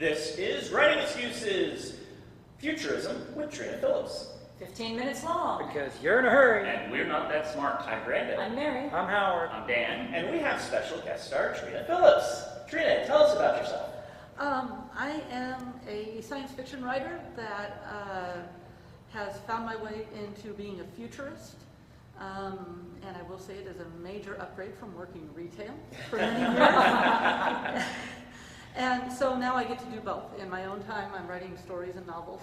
This is Writing Excuses, Futurism with Trina Phillips. 15 minutes long. Because you're in a hurry. And we're not that smart. I'm Brandon. I'm Mary. I'm Howard. I'm Dan. And we have special guest star Trina Phillips. Trina, tell us about yourself. I am a science fiction writer that has found my way into being a futurist. And I will say it is a major upgrade from working retail for many years. And so now I get to do both. In my own time, I'm writing stories and novels.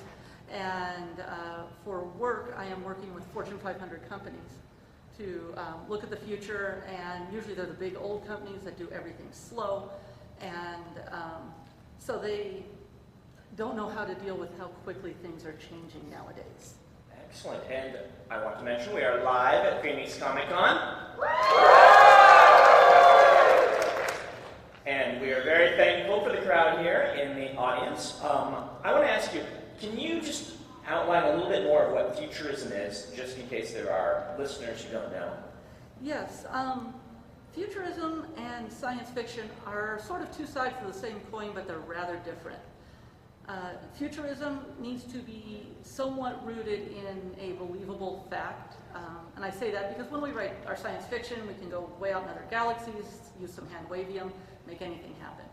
And for work, I am working with Fortune 500 companies to look at the future. And usually they're the big old companies that do everything slow. And so they don't know how to deal with how quickly things are changing nowadays. Excellent. And I want to mention we are live at Phoenix Comic Con. And we are very thankful for the crowd here in the audience. I want to ask you, can you just outline a little bit more of what futurism is, just in case there are listeners who don't know? Yes. Futurism and science fiction are sort of two sides of the same coin, but they're rather different. Futurism needs to be somewhat rooted in a believable fact. And I say that because when we write our science fiction, we can go way out in other galaxies, use some hand-wavium, make anything happen.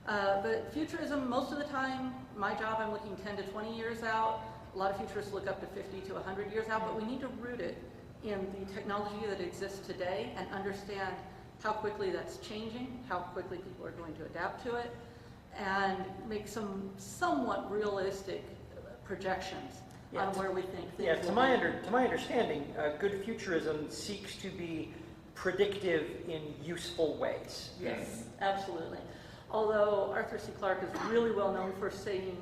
But futurism, most of the time, my job, I'm looking 10 to 20 years out. A lot of futurists look up to 50 to 100 years out, but we need to root it in the technology that exists today and understand how quickly that's changing, how quickly people are going to adapt to it, and make some somewhat realistic projections on where we think things will to my understanding, good futurism seeks to be predictive in useful ways. Yes, absolutely. Although Arthur C. Clarke is really well known for saying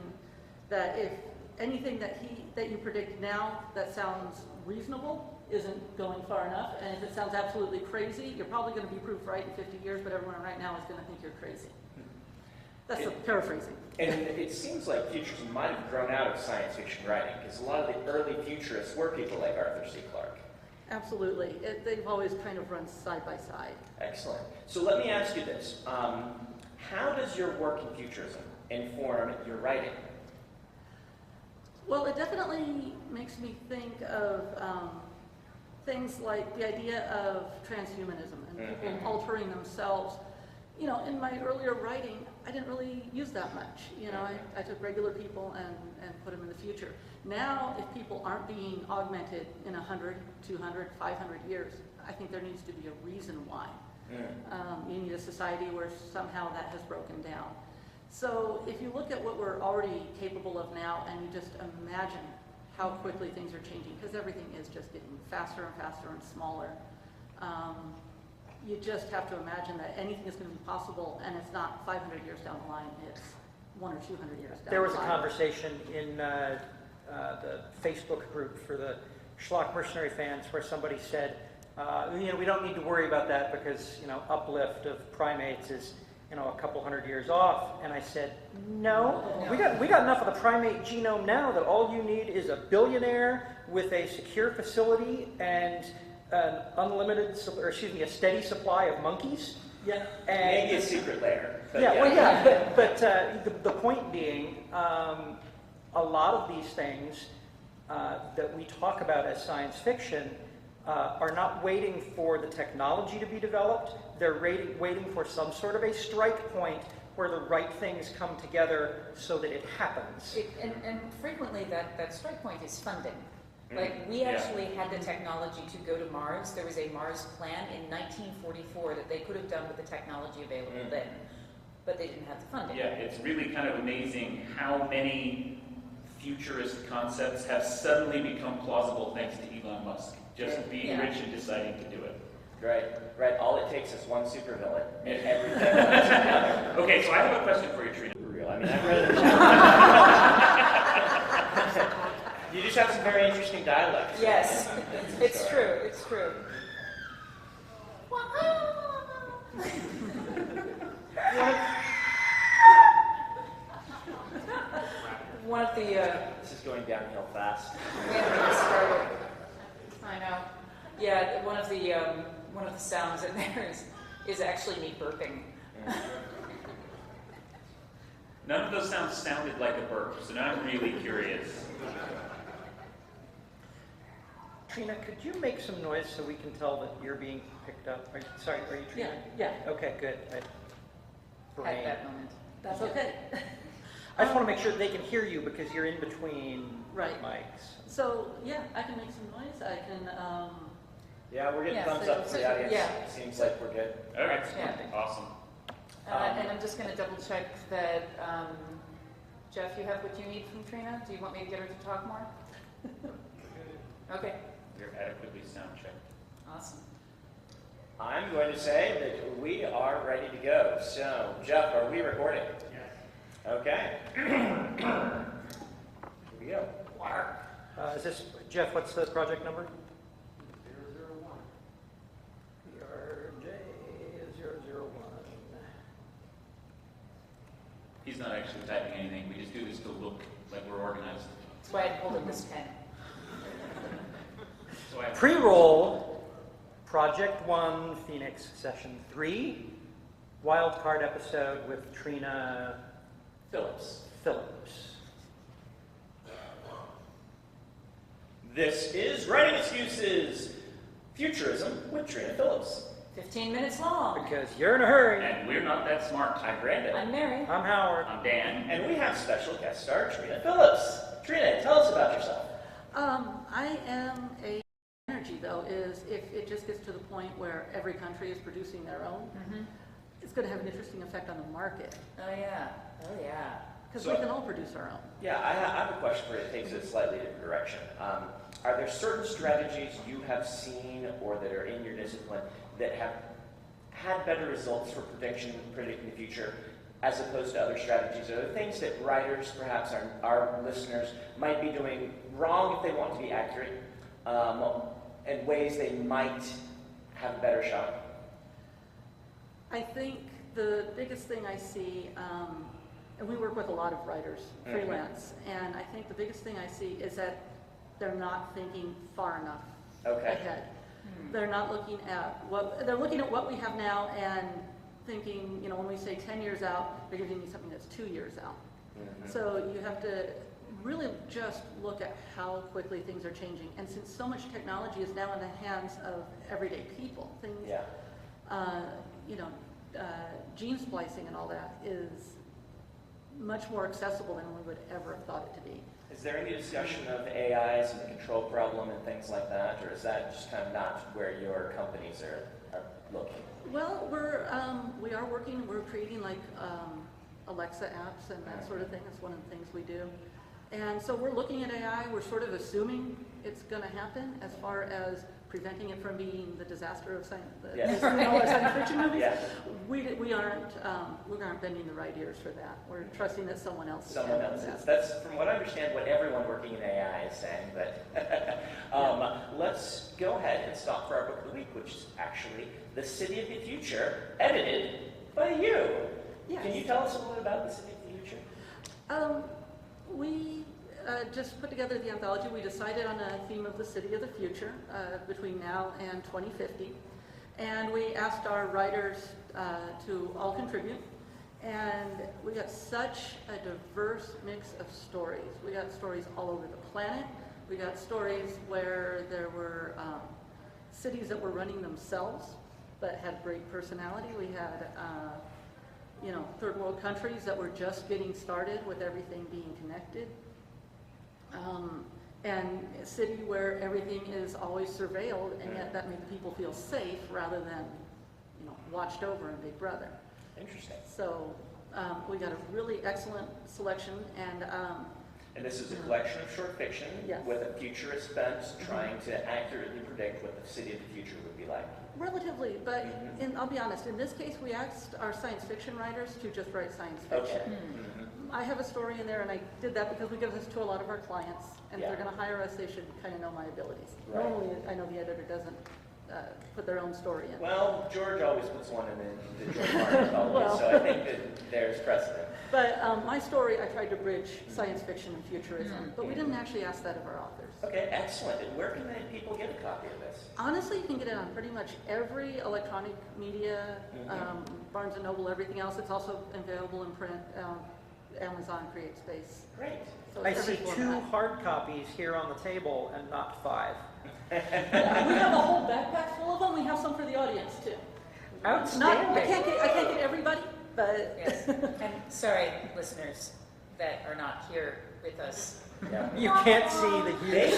that if anything that you predict now that sounds reasonable isn't going far enough, and if it sounds absolutely crazy, you're probably going to be proved right in 50 years, but everyone right now is going to think you're crazy. That's the paraphrasing. And it seems like futurism might have grown out of science fiction writing, because a lot of the early futurists were people like Arthur C. Clarke. Absolutely. They've always kind of run side by side. Excellent. So let me ask you this. How does your work in futurism inform your writing? Well, it definitely makes me think of things like the idea of transhumanism and people altering themselves. You know, in my earlier writing, I didn't really use that much. You know, I took regular people and put them in the future. Now, if people aren't being augmented in 100, 200, 500 years, I think there needs to be a reason why. You need a society where somehow that has broken down. So if you look at what we're already capable of now and you just imagine how quickly things are changing, because everything is just getting faster and faster and smaller, you just have to imagine that anything is going to be possible, and it's not 500 years down the line, it's 100 or 200 years down the line. There was a conversation in the Facebook group for the Schlock Mercenary fans where somebody said, we don't need to worry about that because, uplift of primates is, a couple hundred years off. And I said, no, we got enough of the primate genome now that all you need is a billionaire with a secure facility and an a steady supply of monkeys. Yeah, and maybe a secret lair. But the point being, a lot of these things that we talk about as science fiction are not waiting for the technology to be developed. They're waiting for some sort of a strike point where the right things come together so that it happens. And frequently that strike point is funding. Like, we actually had the technology to go to Mars. There was a Mars plan in 1944 that they could have done with the technology available then, but they didn't have the funding. Yeah, it's really kind of amazing how many futurist concepts have suddenly become plausible thanks to Elon Musk. Just being rich and deciding to do it. Right. All it takes is one supervillain, and everything comes together. Okay, so I have a question for you, Trina. Real. I mean, I've read it. You just have some very interesting dialects. Yes, it's true. It's true. One of the This is going downhill fast. I know. Yeah, one of the sounds in there is actually me burping. None of those sounds sounded like a burp, so now I'm really curious. Trina, could you make some noise so we can tell that you're being picked up? Are you Trina? Yeah, Okay, good. At Brain. that moment. that's okay. I just want to make sure they can hear you because you're in between Right. mics. So, yeah, I can make some noise, I can, Yeah, we're getting Yeah, thumbs so- up from so- the audience. yeah. Seems like we're good. All right, Yeah. awesome. And I'm just gonna double check that, Jeff, you have what you need from Trina? Do you want me to get her to talk more? Okay, You're adequately sound checked. awesome. I'm going to say that we are ready to go. So, Jeff, are we recording? Yes. Okay. Here we go. Is this, Jeff, what's the project number? 001. PRJ001. He's not actually typing anything. We just do this to look like we're organized. That's why I pulled up this pen. So I Pre-roll, Project 1, Phoenix, Session 3, wildcard episode with Trina Phillips. Phillips. This is Writing Excuses Futurism with Trina Phillips. 15 minutes long. Because you're in a hurry. And we're not that smart. I'm Brandon. I'm Mary. I'm Howard. I'm Dan. And we have special guest star Trina Phillips. Trina, tell us about yourself. I am a energy though, is if it just gets to the point where every country is producing their own, Mm-hmm. it's gonna have an interesting effect on the market, Oh, yeah. Oh, yeah. because So- we can all produce our own. Yeah, I have a question for you that takes it a slightly different direction. Are there certain strategies you have seen or that are in your discipline that have had better results for predicting the future as opposed to other strategies? Are there things that writers, perhaps our listeners, might be doing wrong if they want to be accurate, and ways they might have a better shot? I think the biggest thing I see, and we work with a lot of writers, Mhm. freelance, and I think the biggest thing I see is that they're not thinking far enough Okay. ahead. They're not looking at they're looking at what we have now and thinking, when we say 10 years out, they're giving you something that's 2 years out. Mhm. So you have to really just look at how quickly things are changing. And since so much technology is now in the hands of everyday people, things, Yeah. gene splicing and all that is much more accessible than we would ever have thought it to be. Is there any discussion of AIs and the control problem and things like that, or is that just kind of not where your companies are looking? Well, we are working, we're creating like Alexa apps and that sort of thing. That's one of the things we do. And so we're looking at AI, we're sort of assuming it's going to happen as far as preventing it from being the disaster of science fiction movies. Yeah. We aren't bending the right ears for that. We're trusting that someone else is Someone handling else that. is. That's, from what I understand, what everyone working in AI is saying. But let's go ahead and stop for our book of the week, which is actually The City of the Future, edited by you. Yes. Can you tell us a little bit about The City of the Future? We just put together the anthology. We decided on a theme of the city of the future between now and 2050. And we asked our writers to all contribute. And we got such a diverse mix of stories. We got stories all over the planet. We got stories where there were cities that were running themselves but had great personality. We had third world countries that were just getting started with everything being connected. And a city where everything is always surveilled, and yet that makes people feel safe rather than, watched over in Big Brother. Interesting. So we got a really excellent selection, and And this is a collection of short fiction Yes. with a futurist bent, trying to accurately predict what the city of the future would be like. relatively, but Mhm. I'll be honest, in this case, we asked our science fiction writers to just write science Okay. fiction. Mhm. I have a story in there, and I did that because we give this to a lot of our clients, and if Yeah. they're going to hire us, they should kind of know my abilities. Right. Normally, I know the editor doesn't put their own story in. Well, George always puts one in the George Martin novel, Well. so I think that there's precedent. But my story, I tried to bridge science fiction and futurism, but we didn't actually ask that of our authors. Okay, excellent. And where can people get a copy of this? Honestly, you can get it on pretty much every electronic media, Mhm. Barnes & Noble, everything else. It's also available in print. Amazon CreateSpace. Great. So I it's see every 2 format. hard copies here on the table and not 5. Yeah, we have a whole backpack full of them. We have some for the audience too. Outstanding. I can't get everybody, but Yes. And sorry, listeners that are not here with us. Yeah. You can't see the huge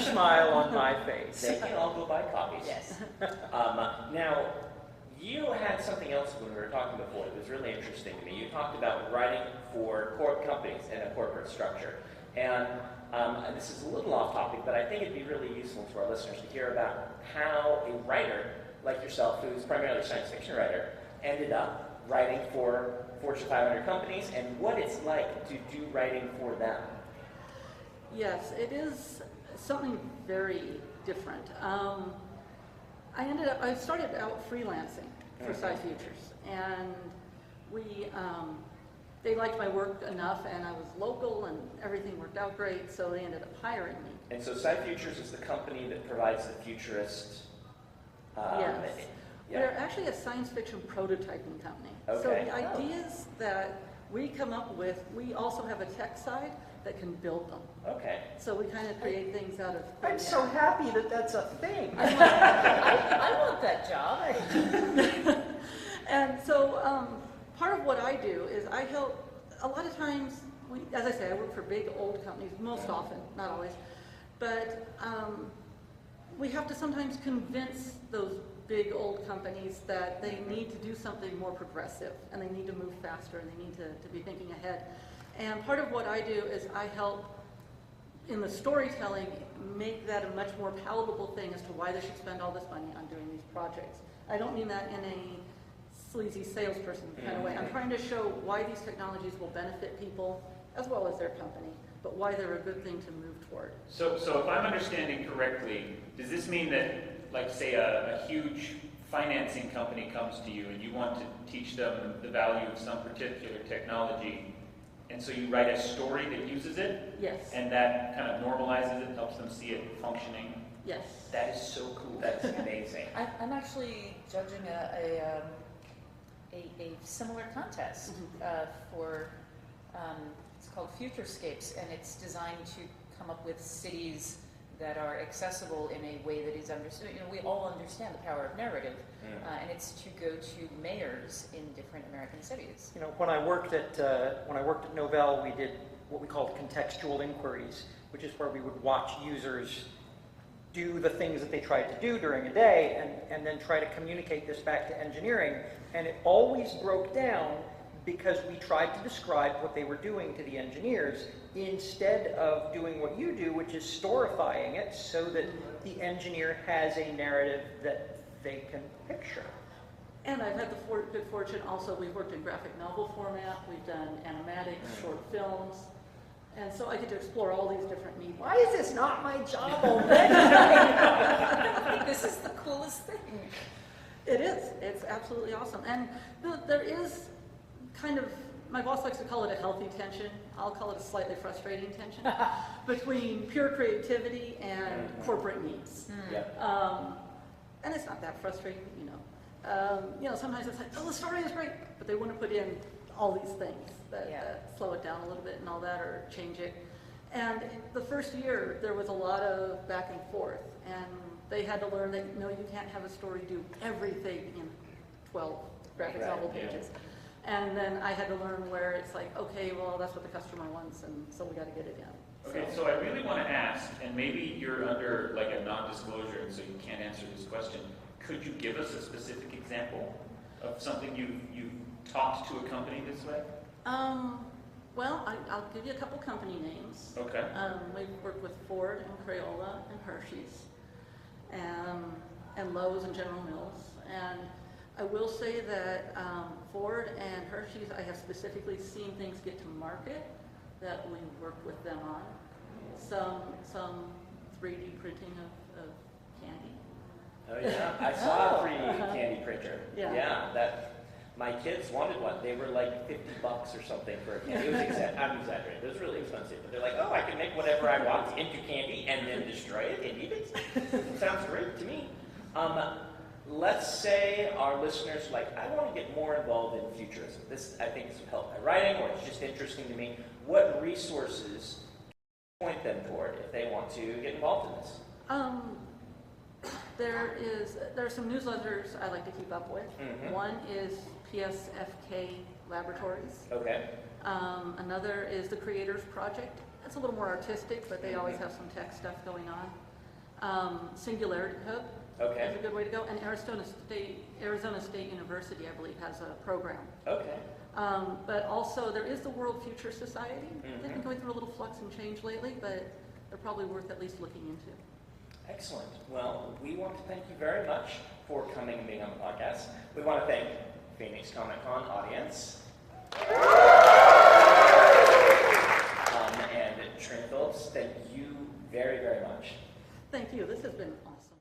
smile on my face. They can all go buy copies. Yes. Now, you had something else when we were talking before that was really interesting to me. You talked about writing for companies in a corporate structure. And this is a little off topic, but I think it'd be really useful to our listeners to hear about how a writer like yourself, who's primarily a science fiction writer, ended up writing for Fortune 500 companies and what it's like to do writing for them. yes, it is something very different. I started out freelancing for Sci Futures, and they liked my work enough, and I was local, and everything worked out great, so they ended up hiring me. And so Sci Futures is the company that provides the futurist. Yes. Yeah. We're actually a science fiction prototyping company. So Okay. the ideas that we come up with, we also have a tech side that can build them. Okay. So we kind of create things out of thin I'm so air. happy that that's a thing. I want that job. And so part of what I do is I help, a lot of times, as I say, I work for big old companies, most often, not always, but we have to sometimes convince those big old companies that they need to do something more progressive, and they need to move faster, and they need to be thinking ahead. And part of what I do is I help in the storytelling make that a much more palatable thing as to why they should spend all this money on doing these projects. I don't mean that in a sleazy salesperson kind of way. I'm trying to show why these technologies will benefit people as well as their company, but why they're a good thing to move toward. So if I'm understanding correctly, does this mean that, like, say, a huge financing company comes to you and you want to teach them the value of some particular technology, and so you write a story that uses it, Yes, and that kind of normalizes it, helps them see it functioning? yes. That is so cool. That's amazing. I'm actually judging a similar contest for, it's called Futurescapes, and it's designed to come up with cities that are accessible in a way that is understood. You know, we all understand the power of narrative, and it's to go to mayors in different American cities. You know, when I worked at Novell, we did what we called contextual inquiries, which is where we would watch users do the things that they tried to do during a day, and then try to communicate this back to engineering. And it always broke down because we tried to describe what they were doing to the engineers instead of doing what you do, which is storifying it so that the engineer has a narrative that they can picture. And I've had the good fortune also, we've worked in graphic novel format, we've done animatics, short films, and so I get to explore all these different mediums. Why is this not my job already? I think this is the coolest thing. It is. It's absolutely awesome. And there is kind of, my boss likes to call it a healthy tension. I'll call it a slightly frustrating tension between pure creativity and corporate needs. Yeah. And it's not that frustrating, you know. Sometimes it's like, oh, the story is great, but they want to put in all these things that slow it down a little bit and all that, or change it. And the first year, there was a lot of back and forth, and they had to learn that, no, you can't have a story do everything in 12 graphic novel pages. And then I had to learn where it's like, okay, well, that's what the customer wants, and so we got to get it in. Okay, so I really want to ask, and maybe you're under like a non-disclosure, and so you can't answer this question. Could you give us a specific example of something you've talked to a company this way? Well, I'll give you a couple company names. Okay. We've worked with Ford and Crayola and Hershey's, and Lowe's and General Mills. And I will say that Ford and Hershey's, I have specifically seen things get to market that we worked with them on. Some 3D printing of candy. Oh yeah, I saw a 3D candy printer. Yeah. That my kids wanted one. They were like $50 or something for a candy. It was I'm exaggerating. It was really expensive, but they're like, oh, I can make whatever I want into candy and then destroy it and eat it. Sounds great to me. let's say our listeners are like, I want to get more involved in futurism. This, I think, this would help my writing, or it's just interesting to me. What resources point them toward if they want to get involved in this? There are some newsletters I like to keep up with. Mhm. One is PSFK Laboratories. Okay. Another is the Creators Project. It's a little more artistic, but they always have some tech stuff going on. Singularity Hub Okay. is a good way to go. And Arizona State University, I believe, has a program. Okay. But also, there is the World Future Society. They've been Mhm. going through a little flux and change lately, but they're probably worth at least looking into. Excellent. Well, we want to thank you very much for coming and being on the podcast. We want to thank Phoenix Comic Con audience. And Trina Phillips, thank you very, very much. Thank you. This has been awesome.